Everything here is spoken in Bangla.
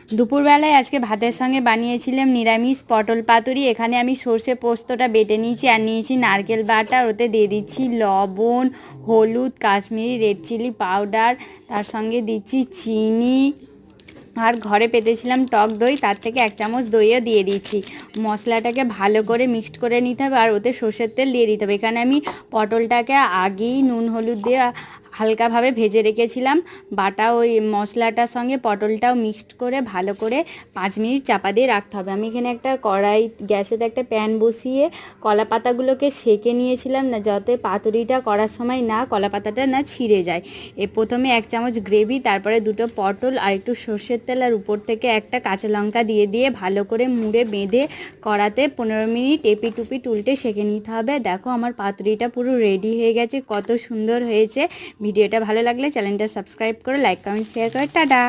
দুপুরবেলায় আজকে ভাতের সঙ্গে বানিয়েছিলাম নিরামিষ পটল পাতুরি। এখানে আমি সর্ষে পোস্তটা বেটে নিয়েছি আর নিয়েছি নারকেল বাটা। ওতে দিয়ে দিচ্ছি লবণ, হলুদ, কাশ্মীরি রেড চিলি পাউডার, তার সঙ্গে দিচ্ছি চিনি আর ঘরে পেতেছিলাম টক দই, তার থেকে 1 চামচ দইও দিয়ে দিচ্ছি। মশলাটাকে ভালো করে মিক্সড করে নিতে হবে আর ওতে সর্ষের তেল দিয়ে দিতে হবে। এখানে আমি পটলটাকে আগেই নুন হলুদ দিয়ে হালকাভাবে ভেজে রেখেছিলাম। বাটা ওই মশলাটার সঙ্গে পটলটাও মিক্সড করে ভালো করে 5 মিনিট চাপা দিয়ে রাখতে হবে। আমি এখানে একটা কড়াই গ্যাসেতে একটা প্যান বসিয়ে কলা পাতাগুলোকে সেঁকে নিয়েছিলাম, না যাতে পাতুরিটা করার সময় না কলা পাতাটা না ছিঁড়ে যায়। প্রথমে 1 চামচ গ্রেভি, তারপরে 2টো পটল আর একটু সর্ষের তেল আর উপর থেকে একটা কাঁচা লঙ্কা দিয়ে ভালো করে মুড়ে বেঁধে কড়াতে 15 মিনিট এপিট ওপিট উল্টে সেঁকে নিতে হবে। দেখো আমার পাতুরিটা পুরো রেডি হয়ে গেছে, কত সুন্দর হয়েছে। ভিডিওটা ভালো লাগলে চ্যানেলটা সাবস্ক্রাইব করে লাইক কমেন্ট শেয়ার করে টাটা।